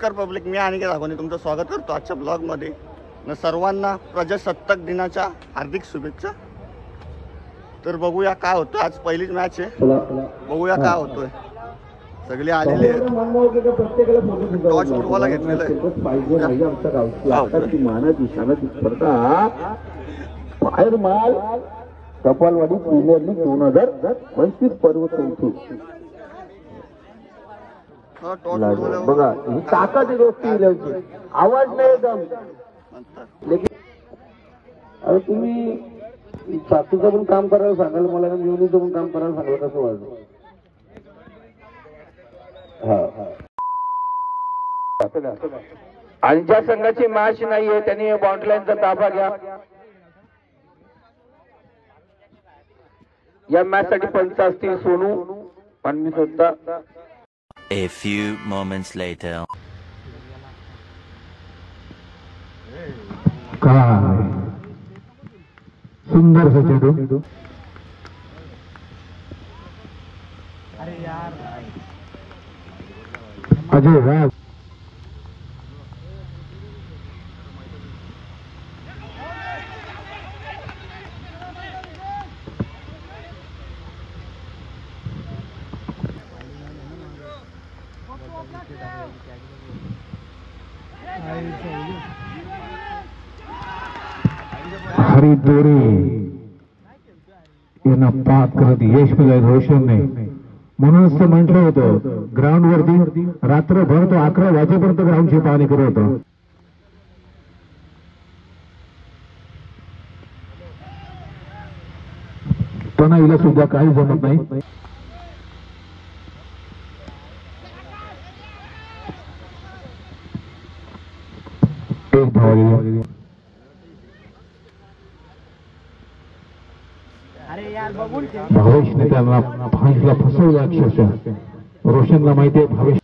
नमस्कार पब्लिक, मी अनिकेत धाकोने तुमचं स्वागत करतो आजच्या ब्लॉगमध्ये न सर्वांना प्रजासत्ताक दिनाच्या हार्दिक शुभेच्छा। तर बघूया काय होतं, आज पहिलीच मॅच आहे, बघूया काय होतोय। सगळे आलेले आहेत, टॉर्च फुटबॉल घेतलेलं आहे। कपालवाडी प्रीमियर लीग 2025 पर्व चौथी बघा, ही ताकद गोष्टी आवाज नाही दम। अरे तुम्ही सासूचं पण काम करायला सांगाल मला, मिळूनचं पण काम करायला सांगाल, कसं वाजलं? आणि ज्या संघाची मॅच नाहीये त्यांनी बाउंड्रीलाईनचा ताबा घ्या। या मॅच साठी पंच असतील सोनू आणि मी स्वतः। A few moments later. काय सुंदर से चेडू। अरे यार अजय राज हरिदोरे यांना पास करत यश मिळालं रोशनने। म्हणूनच तर म्हटलं होतं ग्राउंड वरती रात्रभर तो 11 वाजेपर्यंत ग्राउंडची पाहणी करत होता। पण हिला सुद्धा काही जमत नाही। एक धाव भावेशने त्यांना भावेशला फसवलं अक्षरशः। रोशनला माहिती आहे भावेश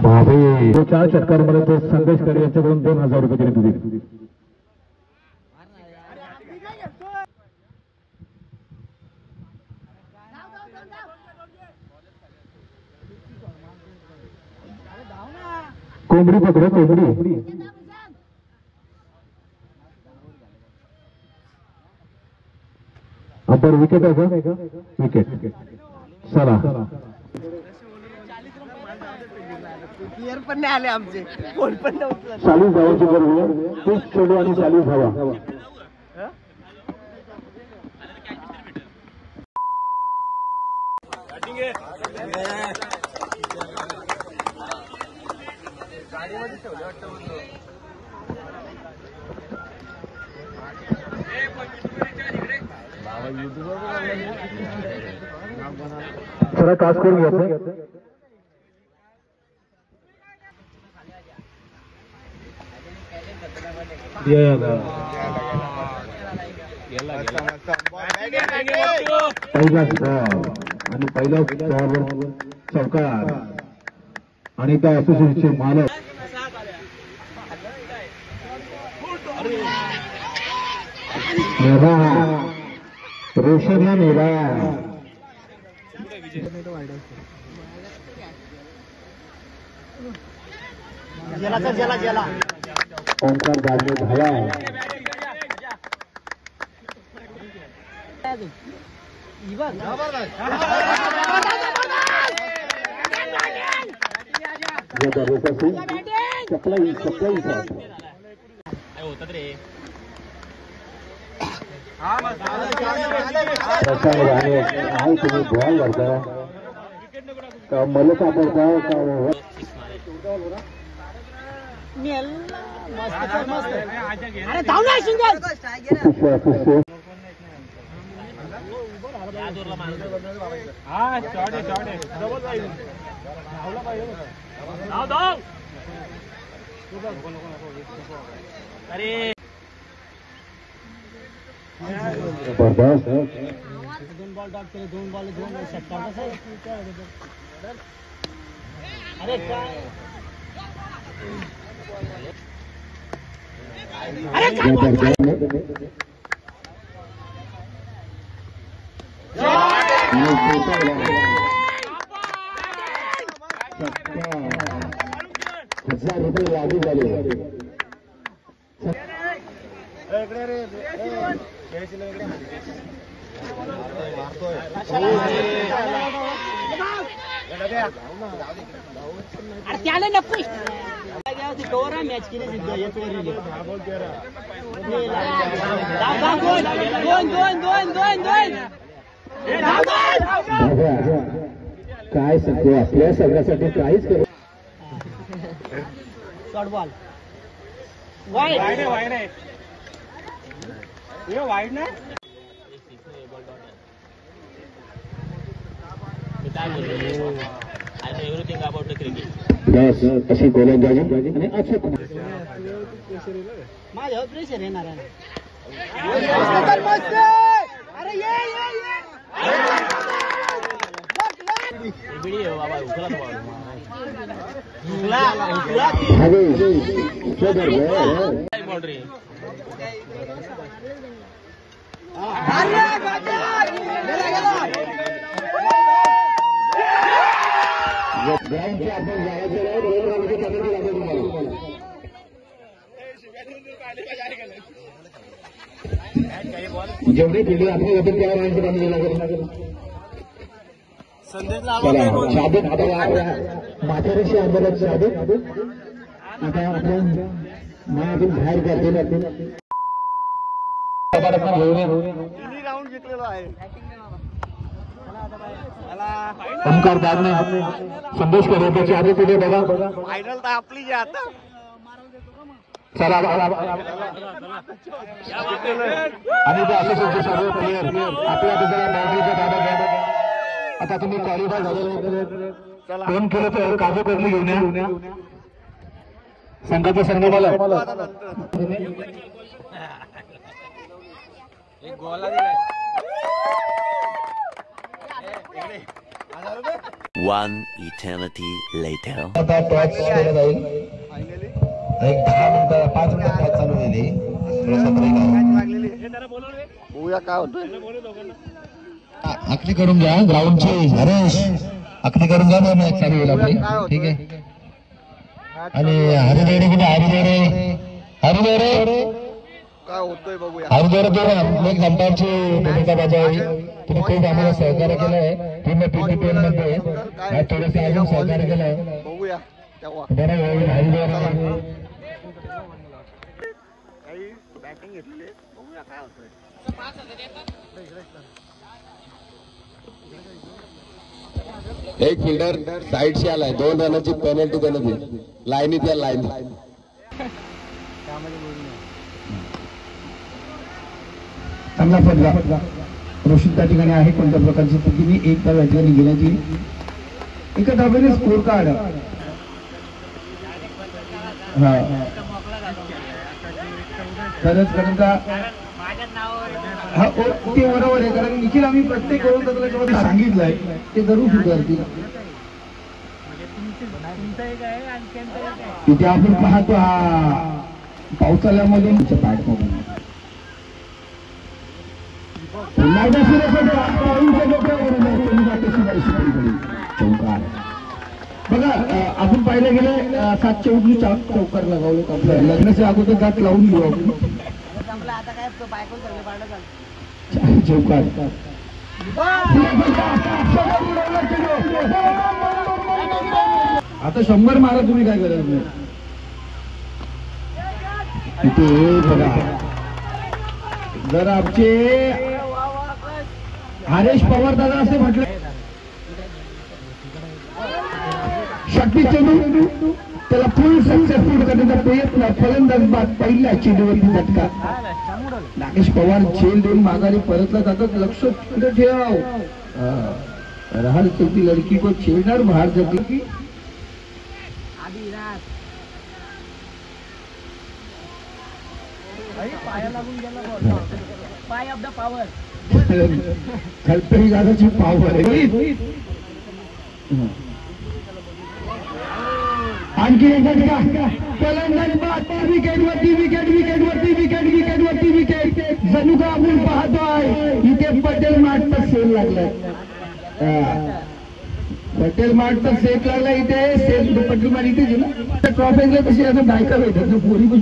भावे 4 षटकांमध्ये ते संदेशकर यांच्याकडून 2000 रुपये दिले। कोंबडी पकडा कोंबडी। अपर विकेट आहे का? विकेट चला। प्लेयर पण नाही आले आमचे, फोन पण नव्हता। 40 धावाची गरज आहे, 30 चेंडू आणि 40 धावा। जरा कास करून घ्यायचं। पहिला आणि पहिल्या बॉलवर चौकार आणि त्या असोसिएशनचे मालक रोशनला नेला। ओंकार दादले झाला। सप्लाई तुम्ही बॉल भरता का मला सापडता का? जबरदस्त। 2 बॉल डॉट केले, 2 बॉल 2 षटकार कसं अरे काय ₹1000 लागू झाले. त्याला नको टोरा मॅच केली सिद्ध येत वरील काय सांगतो आपल्या सगळ्यासाठी काहीच करू. शॉर्ट बॉल वाईड ना एव्हरीथिंग अबाउट द क्रिकेट. बस अशी गोलंदाजी आणि अचूक. माझ्यावर प्रेशर येणार आहे. ग्राउंडचे आपण जायचं नाही. जेवढे पिढी आपली होते त्या रांची बांधली लागेल. शाबूत म्हाताऱ्याशी आंदोलन शाबूत आता आपण महातून बाहेर करते. राऊंड जिंकलेलो आहे. ओंकार दागणे संदेश करे त्याची आधी पुढे बघा. फायनल तर आपली जी आता चला आणि ते असे सर्व प्लेयर आपल्या दुसऱ्या बाउंड्रीच्या ताब्यात घ्या. आता तुम्ही क्वालिफाय झालेले कोण केलं तर काजू करली घेऊन या. संघाच्या संघाला One eternity later. आता टॉच केलं जाईल. फायनली एक 10 मिनिटं 5 मिनिटं टॉच चालू झाली. बघूया काय होतंय. आखणी करून घ्या ग्राउंडची. हरेश आखणी करून घ्या. मग मॅच चालू होईल आपली. ठीक आहे. आणि हरिदेरे कुठे हरिदेरे काय होतोय बघूया. हरिदेरे एक नंबरची भूमिका बजावली. तुम्ही खूप आम्हाला सहकार्य केलं आहे. पूर्ण पीटी टीम मध्ये थोडंसं अजून सहकार्य केलं आहे. बघूया तेव्हा बरं होईल. हरिदेरे काही बॅटिंग घेतलेली. बघूया काय होतंय. एक फिल्डर साईडशी आलाय. 2 रनाची पेनल्टी देण्यात येईल. लाईनीत या लाईन. चांगला पडला. रोशित त्या ठिकाणी आहे. कोणत्या प्रकारची पद्धतीने एक त्या ठिकाणी घेण्याची एका धाब्याने स्कोर कार्ड. हा खरंच कारण का हा ते बरोबर आहे. कारण निखिल आम्ही प्रत्येक गोलंदाजाला सांगितलंय ते जरूर सुधारतील. तिथे आपण पाहतो हा पावसाळ्यामधून बॅटमधून बघा आपण पाहिलं गेलं 7 चौकार लगावले. आपल्या लग्नाच्या अगोदर दात लावून घेऊ आपण चौकार. आता 100 मारा तुम्ही काय करत नाही. इथे बघा जर आमचे हरेश पवार दादा असे म्हटलं शक्ती चेंडू त्याला फुल सक्सेसफुल करण्याचा प्रयत्न. फलंदाज बाद पहिल्या चेंडूवरती झटका. नागेश पवार झेल देऊन माघारी परतला जातात. लक्ष तिकडे ठेव. राहल चलती लडकी को छेडणार बाहेर जाते की पाया लागून गेला पाय ऑफ द पॉवर. खलतरी दादाची पावर आहे. आणखी एक झटका. फलंदाज बाद विकेटवरती विकेट जणू का आपण पाहतोय इथे पटेल माठ सेल लागलाय. पटेल मार्टचा सेट लागला इथे, सेट पटेल मार्ट इथेच आहे ना. ट्रॉफिकला तशी असं बायका भेटत ना, पोरी पण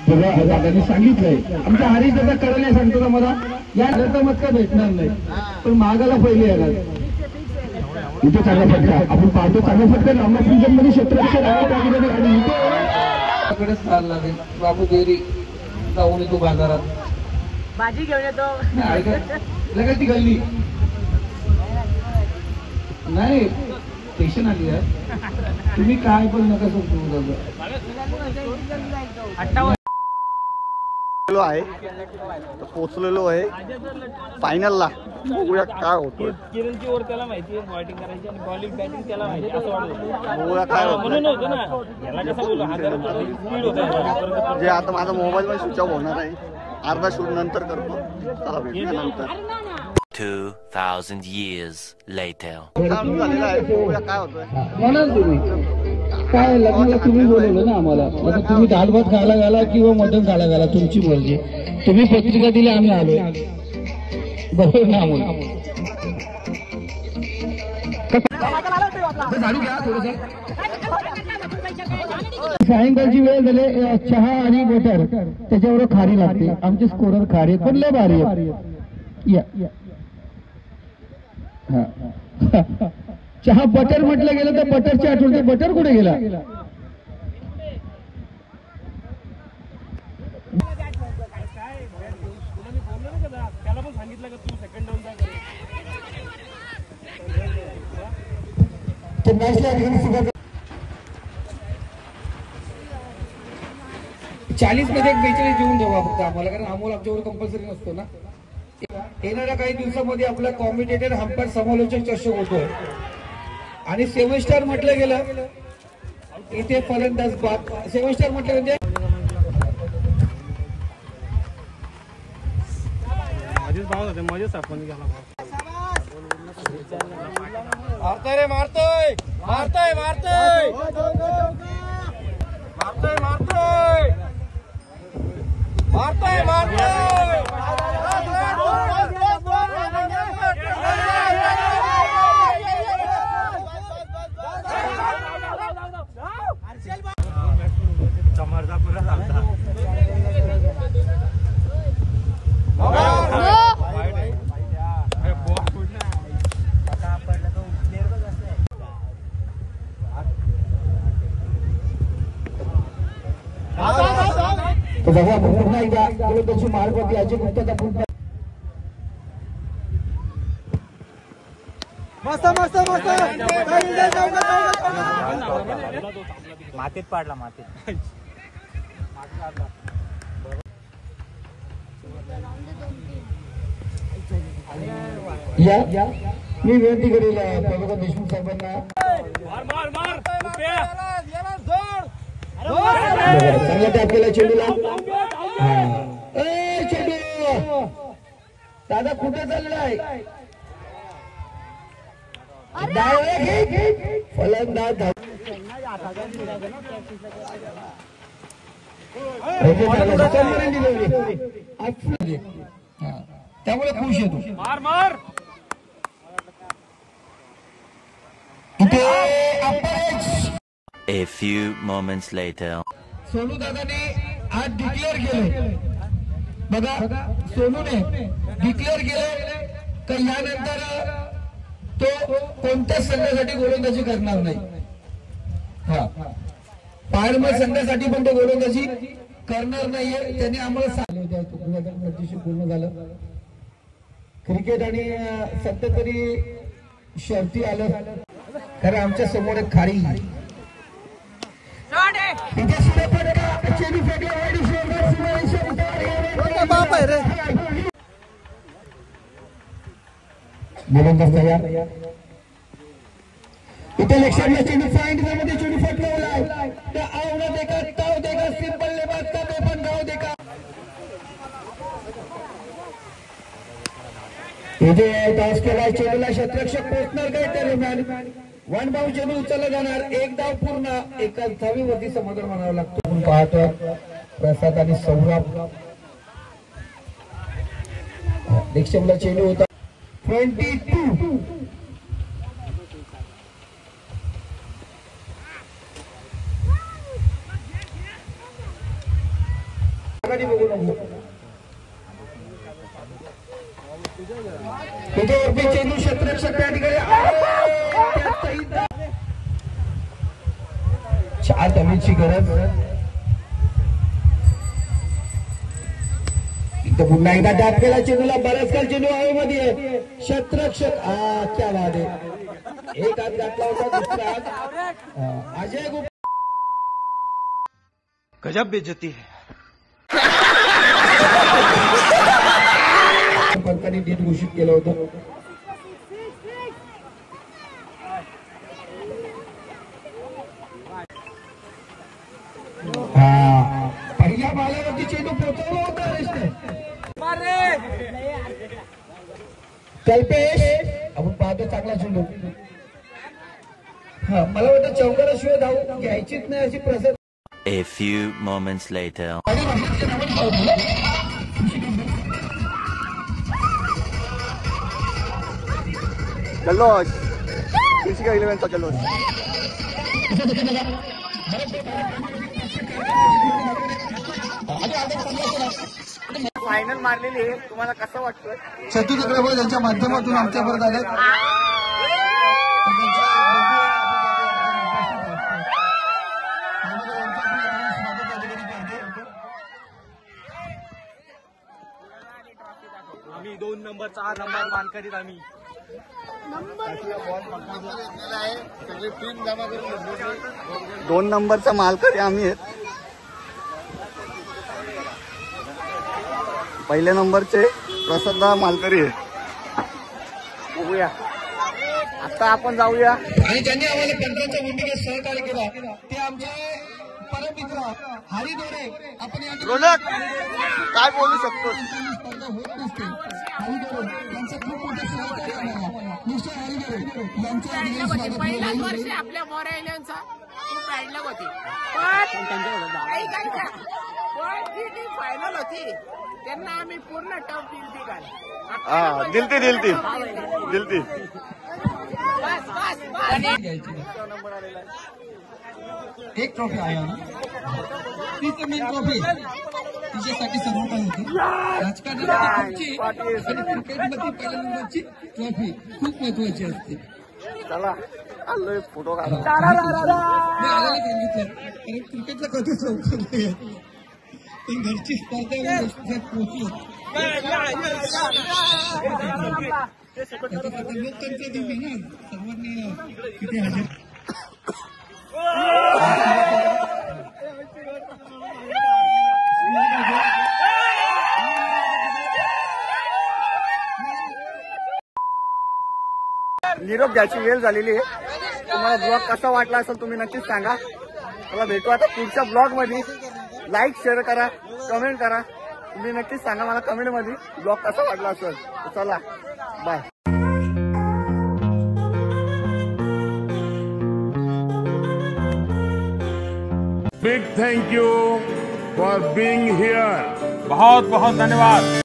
बघा दादांनी सांगितलंय. आमचा हरीश दादा करायला सांगतो ना मला, या तर मत काय भेटणार नाही, पण मागाला पहिले येणार. इथे चांगला फटका आपण पाहतो, चांगला फटका नामांकनमध्ये क्षेत्राकडे चालला नाही. बाबू देरी जाऊन येतो बाजारात, भाजी घेऊन येतो. लगेच ती गल्ली नाही स्टेशन आली आहे. तुम्ही काय पण नका सांगतो. आहे तर पोचलेलो आहे फायनलला. बघूया काय होतं. किरणची ओर त्याला माहिती आहे बॉलिंग करायची आणि बॉलिंग बॅटिंग त्याला माहिती असं वाटतं. बघूया काय म्हणून होतं. होतं ना याला कसं बोलू स्पीड होतं. जे आता माझा मोबाईल पण स्विच ऑफ होणार आहे. अर्धा शूट नंतर करतो. चला भेटूया नंतर. 2000 years later. चालू झालेला आहे. बघूया काय होतंय. म्हणाल तुम्ही काय लग्नाला तुम्ही बोलवलं ना आम्हाला. आता तुम्ही दाल भात खायला घाला किंवा मटण खायला घाला, तुमची मर्जी. तुम्ही पत्रिका दिली, आम्ही आलो. बरोबर ना आम्हाला सायंकाळची वेळ झाली. चहा आणि बटर त्याच्यावर खारी लागते. आमचे स्कोरर खारी पण लय भारी आहे. या चहा बटर म्हटलं गेलं तर बटरची आठवण. बटर कुठे गेला. त्याला पण सांगितलं का तू सेकंड डाऊन जा. 40 मध्ये एक 42 देऊन द्यावा फक्त आम्हाला, कारण अमोल आमच्यावर कंपल्सरी नसतो ना. येणाऱ्या काही दिवसामध्ये आपला कॉम्पिटेटर हंपर समालोचक चषक होतोय. आणि 7 स्टार म्हटलं गेलं इथे फलंदाज बाद. 7 स्टार म्हटलं म्हणजे माझेच भाव होते, माझेच आपण गेला. मारतोय रे, मारतोय मारतोय मारतोय मारतोय मारतोय मारतोय मारतोय. समर्था पुरा झाला. तो बघा पुन्हा एकदा गोलंदाजी मार्गवरती अजय गुप्ताचा पुन्हा मस्त मस्त मस्त. मातीत पाडला, मातीत. या मी विनंती करेल प्रभाकर देशमुख साहेबांना. चांगला टॅप केला चेंडूला. चेंडू दादा कुठे चाललाय. फलंदाज त्यामुळे खुश येतो. मार मार. A few moments later. Sonu दादाने आज डिक्लेअर केलं. बघा सोनूने डिक्लेअर केलं की यानंतर तो कोणत्याच संघासाठी गोलंदाजी करणार नाही. हा पायरमल संघासाठी पण तो गोलंदाजी करणार नाहीये. त्याने आम्हाला सांगितलं पूर्ण झालं. क्रिकेट आणि सध्या तरी शर्ती आलं, कारण आमच्या समोर एक खारी गोलंदाज तयार. इथे लक्षात चेंडू पॉइंट मध्ये चेंडू फटकवलाय. त्या आवडा देका ताव देका सिंपल लेबाज का ते पण गाव देका. इथे टॉस केला चेंडूला क्षेत्ररक्षक पोहोचणार काय त्या दरम्यान वन बाउंड चेंडू उचलला जाणार. एक धाव पूर्ण. एकाच धावीवरती समाधान मानावं लागतो. आपण पाहतोय प्रसाद आणि सौरभ. नेक्स्ट चेंडू होता 22. त्याच्यावरती चेंडू क्षेत्ररक्षक त्या ठिकाणी 4 धावांची गरज. इथं पुन्हा एकदा डाक केला चेंडूला. बराच काल चेंडू हवेमध्ये आहे. क्षेत्ररक्षक क्या बात आहे. एक हात घातला होता. दुसरा हात अजय गुप्ता. गजब बेइज्जती है. पंतांनी नीट घोषित केलं होतं. पहिल्या बालावरती चेंडू पोहोचवला होता. कल्पेश आपण पाहतो चांगला चेंडू. मला वाटतं चौकाराशिवाय धाव घ्यायचीच नाही अशी प्रसाद. A few moments later. जल्लोष कृषिका 11चा जल्लोष. फायनल मारलेली आहे. तुम्हाला कसं वाटतं? चतुर्थ क्रमांक यांच्या माध्यमातून आमच्यापर्यंत आले. आम्ही 2 नंबर 4 नंबर मानकरीत आम्ही. दोन नंबरचा मालकरी आम्ही आहेत. पहिल्या नंबरचे प्रसाद मालकरी आहे. बघूया आता आपण जाऊया. आणि ज्यांनी आम्हाला कंत्राटच्या भूमिकेत सहकार्य केला ते आमचे परममित्र हरी दोरे. आपण या रोलक काय बोलू शकतो? स्पर्धा होत नसते. हरी दोरे यांचं खूप मोठं सहकार्य आहे. मिस्टर हरी दोरे यांच्या अगदी पहिल्याच वर्षी आपल्या मोऱ्या इलेव्हनचा खूप बॅडलक होती. पण फायनल होती त्यांना आम्ही पूर्ण टफ दिलती काल. दिलती बस बस एक ट्रॉफी आहे ना. तीच मेन ट्रॉफी तिच्यासाठी सर्व काही होती. राजकारणाची आणि क्रिकेटमध्ये पहिल्या नंबरची ट्रॉफी खूप महत्वाची असते. चला आलोय फोटो काढा. मी आल्याला सांगितलं कारण क्रिकेटला कधीच लवकर नाही येत. पण घरची स्पर्धा पोहोचलो. लोकतंत्र दिन आहे ना. सर्वांनी तिथे हजर. निरोप घ्यायची वेळ झालेली आहे. तुम्हाला ब्लॉग कसा वाटला असेल तुम्ही नक्कीच सांगा. मला भेटू आता पुढच्या ब्लॉग मध्ये. लाईक शेअर करा कमेंट करा. तुम्ही नक्कीच सांगा मला कमेंट मध्ये ब्लॉग कसा वाटला असेल. चला bye. Big thank you for being here. बहुत बहुत धन्यवाद.